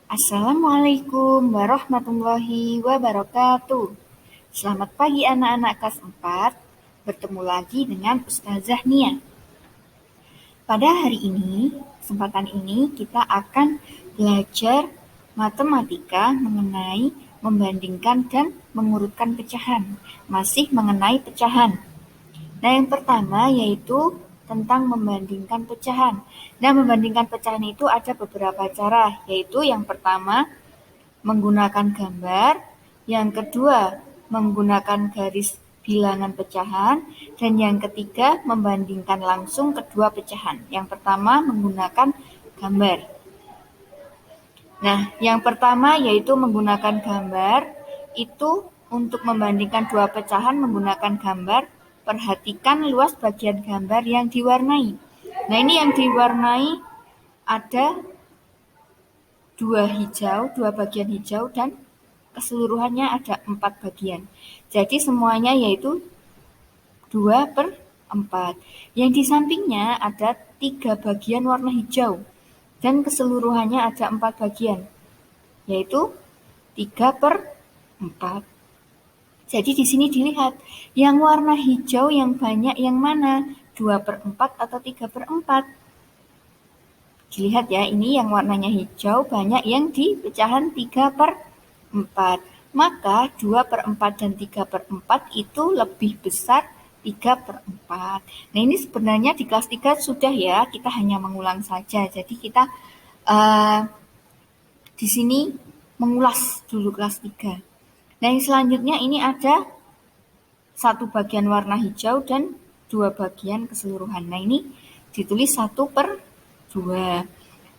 Assalamualaikum warahmatullahi wabarakatuh. Selamat pagi anak-anak kelas 4. Bertemu lagi dengan Ustazah Nia. Pada hari ini, kesempatan ini kita akan belajar matematika mengenai membandingkan dan mengurutkan pecahan. Masih mengenai pecahan. Nah, yang pertama yaitu tentang membandingkan pecahan. Nah, membandingkan pecahan itu ada beberapa cara, yaitu yang pertama menggunakan gambar, yang kedua menggunakan garis bilangan pecahan, dan yang ketiga membandingkan langsung kedua pecahan. Yang pertama menggunakan gambar. Nah, yang pertama yaitu menggunakan gambar, itu untuk membandingkan dua pecahan menggunakan gambar, perhatikan luas bagian gambar yang diwarnai. Nah, ini yang diwarnai ada dua bagian hijau dan keseluruhannya ada 4 bagian. Jadi semuanya yaitu 2/4. Yang di sampingnya ada 3 bagian warna hijau dan keseluruhannya ada 4 bagian, yaitu 3/4. Jadi di sini dilihat yang warna hijau yang banyak yang mana? 2/4 atau 3/4? Dilihat ya, ini yang warnanya hijau banyak yang di pecahan 3/4. Maka 2/4 dan 3/4 itu lebih besar 3/4. Nah, ini sebenarnya di kelas 3 sudah ya, kita hanya mengulang saja. Jadi kita di sini mengulas dulu kelas 3. Nah, yang selanjutnya ini ada satu bagian warna hijau dan 2 bagian keseluruhan. Nah, ini ditulis 1/2.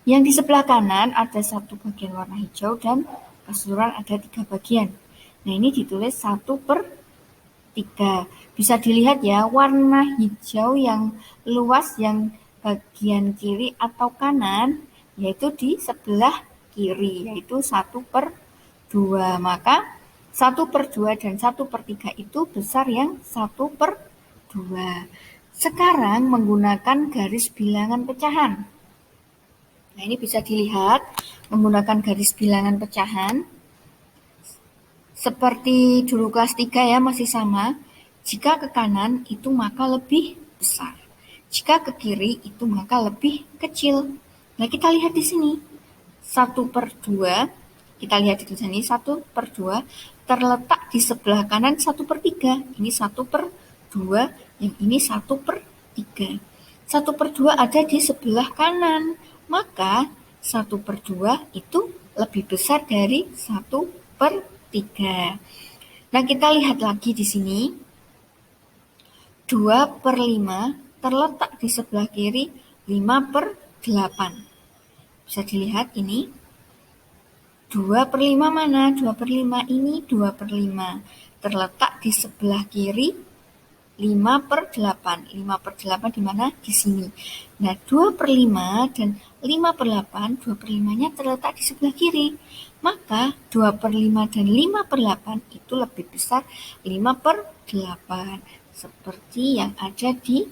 Yang di sebelah kanan ada satu bagian warna hijau dan keseluruhan ada 3 bagian. Nah, ini ditulis 1/3. Bisa dilihat ya, warna hijau yang luas yang bagian kiri atau kanan, yaitu di sebelah kiri, yaitu 1/2. Maka 1/2 dan 1/3 itu besar yang 1/2. Sekarang menggunakan garis bilangan pecahan. Nah, ini bisa dilihat menggunakan garis bilangan pecahan. Seperti dulu kelas 3 ya, masih sama. Jika ke kanan itu maka lebih besar. Jika ke kiri itu maka lebih kecil. Nah, kita lihat di sini. 1/2, kita lihat di sini 1/2 terletak di sebelah kanan 1/3. Ini 1/2, yang ini 1/3. 1/2 ada di sebelah kanan. Maka 1/2 itu lebih besar dari 1/3. Nah, kita lihat lagi di sini. 2/5 terletak di sebelah kiri 5/8. Bisa dilihat ini. 2/5 mana? 2/5 ini 2/5. Terletak di sebelah kiri 5/8. 5/8 di mana? Di sini. Nah, 2/5 dan 5/8, 2/5-nya terletak di sebelah kiri. Maka 2/5 dan 5/8 itu lebih besar 5/8. Seperti yang ada di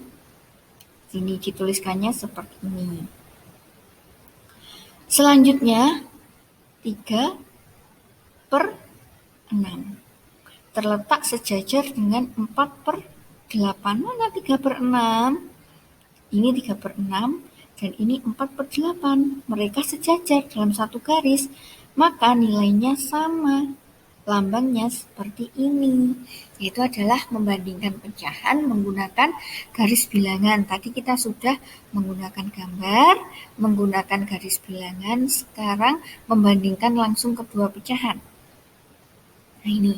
sini, dituliskannya seperti ini. Selanjutnya 3/6. Terletak sejajar dengan 4/8. Mana 3/6? Ini 3/6 dan ini 4/8. Mereka sejajar dalam satu garis. Maka nilainya sama. Lambangnya seperti ini. Yaitu adalah membandingkan pecahan menggunakan garis bilangan. Tadi kita sudah menggunakan gambar, menggunakan garis bilangan. Sekarang membandingkan langsung kedua pecahan. Nah, ini.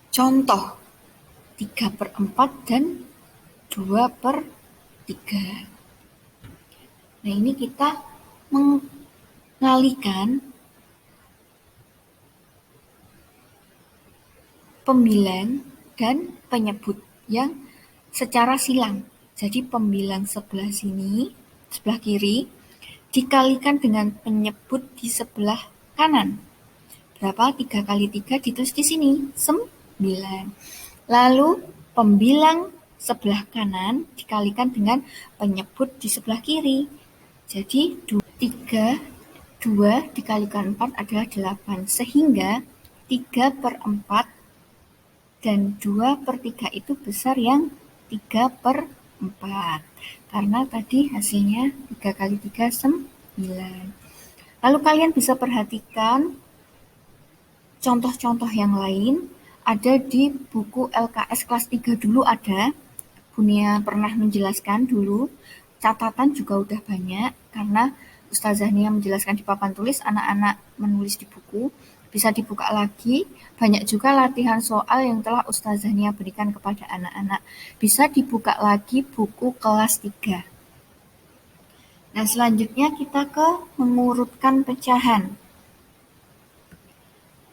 Contoh 3/4 dan 2/3. Nah, ini kita mengalihkan pembilang dan penyebut yang secara silang. Jadi pembilang sebelah sini, sebelah kiri, dikalikan dengan penyebut di sebelah kanan. Berapa? 3 kali 3 ditulis di sini, 9. Lalu pembilang sebelah kanan dikalikan dengan penyebut di sebelah kiri. Jadi 3 2 dikalikan 4 adalah 8, sehingga 3/4 dan 2/3 itu besar yang 3/4. Karena tadi hasilnya 3 kali 3, 9. Lalu kalian bisa perhatikan contoh-contoh yang lain, ada di buku LKS kelas 3 dulu ada. Bunia pernah menjelaskan dulu, catatan juga udah banyak, karena Ustazah Nia menjelaskan di papan tulis, anak-anak menulis di buku, bisa dibuka lagi, banyak juga latihan soal yang telah Ustazah Nia berikan kepada anak-anak. Bisa dibuka lagi buku kelas 3. Nah, selanjutnya kita ke mengurutkan pecahan.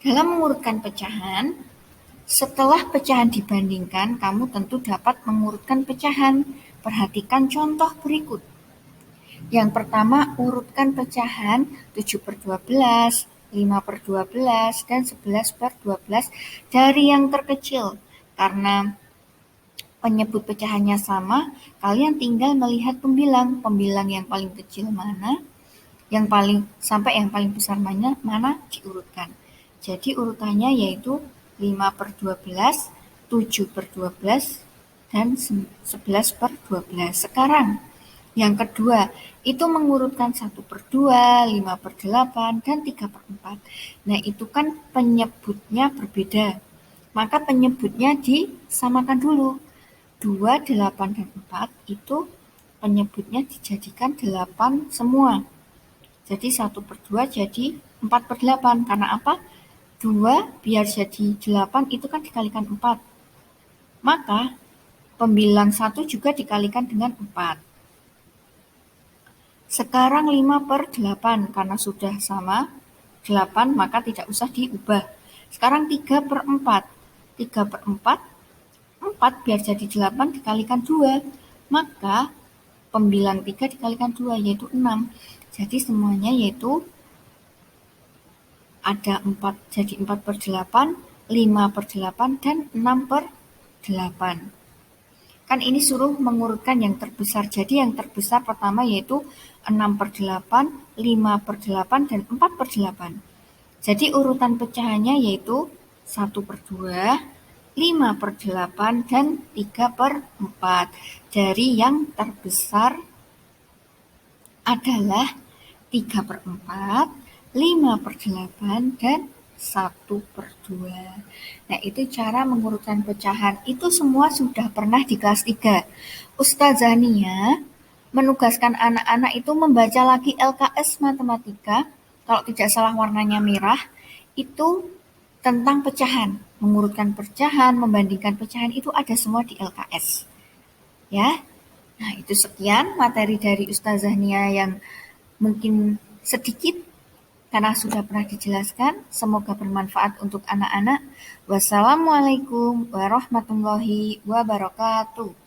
Dalam mengurutkan pecahan, setelah pecahan dibandingkan, kamu tentu dapat mengurutkan pecahan. Perhatikan contoh berikut. Yang pertama, urutkan pecahan 7/12, 5/12, dan 11/12 dari yang terkecil. Karena penyebut pecahannya sama, kalian tinggal melihat pembilang. Pembilang yang paling kecil mana, yang paling sampai yang paling besar mana diurutkan. Jadi urutannya yaitu 5/12, 7/12, dan 11/12. Sekarang yang kedua, itu mengurutkan 1/2, 5/8, dan 3/4. Nah, itu kan penyebutnya berbeda. Maka penyebutnya disamakan dulu. 2, 8, dan 4 itu penyebutnya dijadikan 8 semua. Jadi 1/2 jadi 4/8. Karena apa? 2 biar jadi 8 itu kan dikalikan 4. Maka pembilang 1 juga dikalikan dengan 4. Sekarang 5/8 karena sudah sama 8 maka tidak usah diubah. Sekarang 3/4. 3/4 4 biar jadi 8 dikalikan 2. Maka pembilang 3 dikalikan 2 yaitu 6. Jadi semuanya yaitu ada 4, jadi 4/8, 5/8, dan 6/8. Kan ini suruh mengurutkan yang terbesar. Jadi yang terbesar pertama yaitu 6/8, 5/8, dan 4/8. Jadi urutan pecahannya yaitu 1/2, 5/8, dan 3/4. Dari yang terbesar adalah 3/4, 5/8, dan 1/2. Nah, itu cara mengurutkan pecahan. Itu semua sudah pernah di kelas 3. Ustazah Nia menugaskan anak-anak itu membaca lagi LKS Matematika, kalau tidak salah warnanya merah, itu tentang pecahan. Mengurutkan pecahan, membandingkan pecahan, itu ada semua di LKS. Ya, nah itu sekian materi dari Ustazah Nia yang mungkin sedikit karena sudah pernah dijelaskan. Semoga bermanfaat untuk anak-anak. Wassalamualaikum warahmatullahi wabarakatuh.